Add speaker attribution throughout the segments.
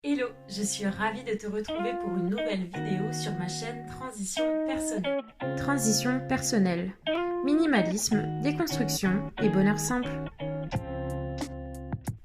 Speaker 1: Hello, je suis ravie de te retrouver pour une nouvelle vidéo sur ma chaîne Transition Personnelle. Transition personnelle, minimalisme, déconstruction et bonheur simple.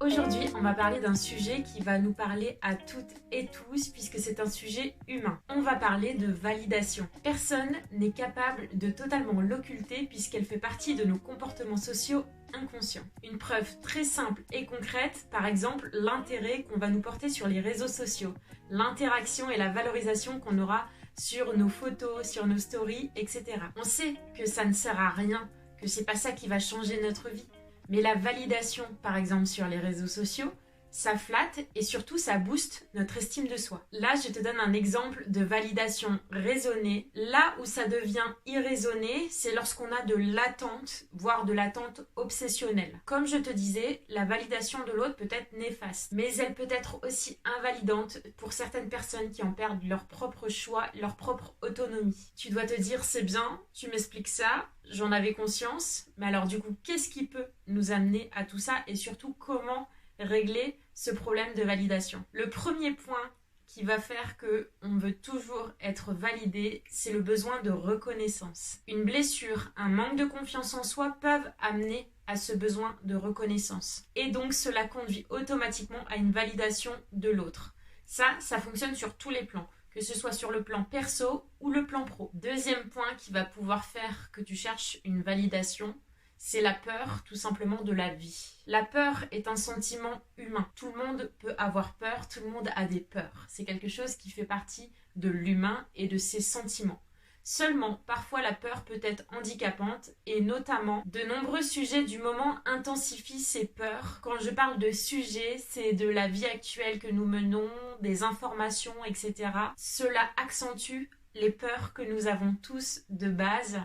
Speaker 1: Aujourd'hui, on va parler d'un sujet qui va nous parler à toutes et tous puisque c'est un sujet humain. On va parler de validation. Personne n'est capable de totalement l'occulter puisqu'elle fait partie de nos comportements sociaux inconscients. Une preuve très simple et concrète, par exemple, l'intérêt qu'on va nous porter sur les réseaux sociaux, l'interaction et la valorisation qu'on aura sur nos photos, sur nos stories, etc. On sait que ça ne sert à rien, que c'est pas ça qui va changer notre vie. Mais la validation, par exemple, sur les réseaux sociaux, ça flatte et surtout ça booste notre estime de soi. Là, je te donne un exemple de validation raisonnée. Là où ça devient irraisonné, c'est lorsqu'on a de l'attente, voire de l'attente obsessionnelle. Comme je te disais, la validation de l'autre peut être néfaste, mais elle peut être aussi invalidante pour certaines personnes qui en perdent leur propre choix, leur propre autonomie. Tu dois te dire, c'est bien, tu m'expliques ça, j'en avais conscience, mais alors du coup, qu'est-ce qui peut nous amener à tout ça et surtout comment régler ce problème de validation. Le premier point qui va faire qu'on veut toujours être validé, c'est le besoin de reconnaissance. Une blessure, un manque de confiance en soi peuvent amener à ce besoin de reconnaissance. Et donc cela conduit automatiquement à une validation de l'autre. Ça fonctionne sur tous les plans, que ce soit sur le plan perso ou le plan pro. Deuxième point qui va pouvoir faire que tu cherches une validation, c'est la peur, tout simplement, de la vie. La peur est un sentiment humain. Tout le monde peut avoir peur, tout le monde a des peurs. C'est quelque chose qui fait partie de l'humain et de ses sentiments. Seulement, parfois la peur peut être handicapante et notamment, de nombreux sujets du moment intensifient ces peurs. Quand je parle de sujets, c'est de la vie actuelle que nous menons, des informations, etc. Cela accentue les peurs que nous avons tous de base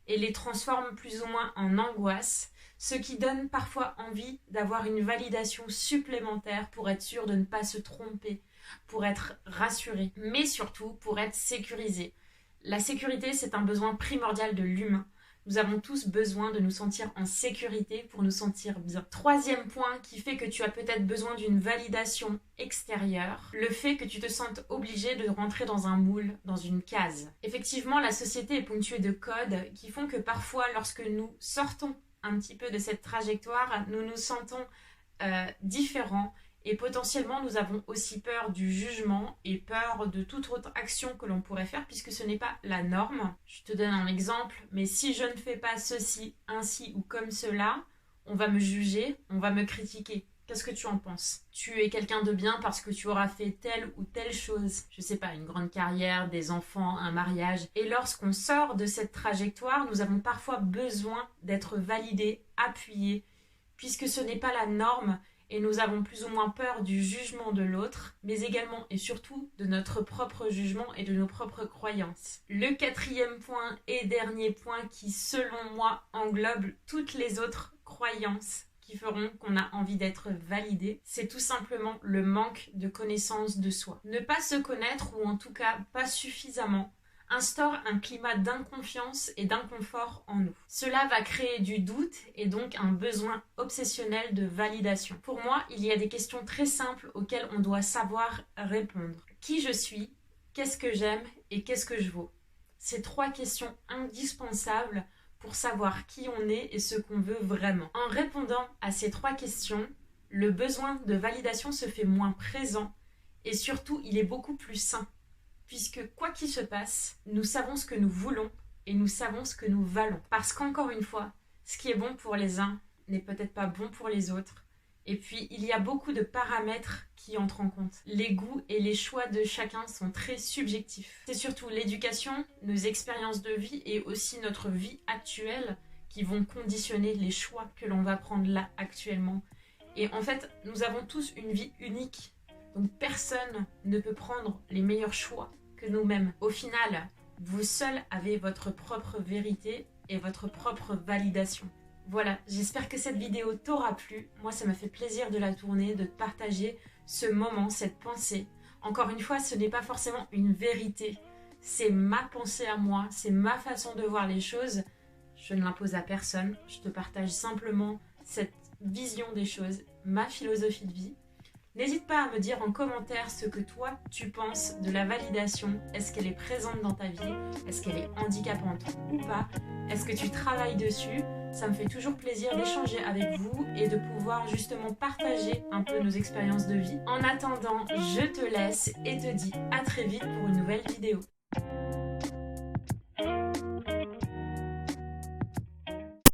Speaker 1: et les transforme plus ou moins en angoisse, ce qui donne parfois envie d'avoir une validation supplémentaire pour être sûr de ne pas se tromper, pour être rassuré, mais surtout pour être sécurisé. La sécurité, c'est un besoin primordial de l'humain. Nous avons tous besoin de nous sentir en sécurité pour nous sentir bien. Troisième point qui fait que tu as peut-être besoin d'une validation extérieure, le fait que tu te sentes obligé de rentrer dans un moule, dans une case. Effectivement, la société est ponctuée de codes qui font que parfois, lorsque nous sortons un petit peu de cette trajectoire, nous nous sentons différents. Et potentiellement, nous avons aussi peur du jugement et peur de toute autre action que l'on pourrait faire puisque ce n'est pas la norme. Je te donne un exemple, mais si je ne fais pas ceci, ainsi ou comme cela, on va me juger, on va me critiquer. Qu'est-ce que tu en penses? Tu es quelqu'un de bien parce que tu auras fait telle ou telle chose. Je sais pas, une grande carrière, des enfants, un mariage. Et lorsqu'on sort de cette trajectoire, nous avons parfois besoin d'être validés, appuyés, puisque ce n'est pas la norme. Et nous avons plus ou moins peur du jugement de l'autre, mais également et surtout de notre propre jugement et de nos propres croyances. Le quatrième point et dernier point qui, selon moi, englobe toutes les autres croyances qui feront qu'on a envie d'être validé, c'est tout simplement le manque de connaissance de soi. Ne pas se connaître, ou en tout cas pas suffisamment, instaure un climat d'inconfiance et d'inconfort en nous. Cela va créer du doute et donc un besoin obsessionnel de validation. Pour moi, il y a des questions très simples auxquelles on doit savoir répondre. Qui je suis? Qu'est-ce que j'aime? Et qu'est-ce que je vaux? Ces trois questions indispensables pour savoir qui on est et ce qu'on veut vraiment. En répondant à ces trois questions, le besoin de validation se fait moins présent et surtout, il est beaucoup plus sain. Puisque quoi qu'il se passe, nous savons ce que nous voulons et nous savons ce que nous valons. Parce qu'encore une fois, ce qui est bon pour les uns n'est peut-être pas bon pour les autres. Et puis, il y a beaucoup de paramètres qui entrent en compte. Les goûts et les choix de chacun sont très subjectifs. C'est surtout l'éducation, nos expériences de vie et aussi notre vie actuelle qui vont conditionner les choix que l'on va prendre là actuellement. Et en fait, nous avons tous une vie unique. Donc personne ne peut prendre les meilleurs choix que nous-mêmes. Au final, vous seul avez votre propre vérité et votre propre validation. Voilà, j'espère que cette vidéo t'aura plu. Moi, ça m'a fait plaisir de la tourner, de te partager ce moment, cette pensée. Encore une fois, ce n'est pas forcément une vérité. C'est ma pensée à moi, c'est ma façon de voir les choses. Je ne l'impose à personne. Je te partage simplement cette vision des choses, ma philosophie de vie. N'hésite pas à me dire en commentaire ce que toi tu penses de la validation. Est-ce qu'elle est présente dans ta vie? Est-ce qu'elle est handicapante ou pas? Est-ce que tu travailles dessus? Ça me fait toujours plaisir d'échanger avec vous et de pouvoir justement partager un peu nos expériences de vie. En attendant, je te laisse et te dis à très vite pour une nouvelle vidéo.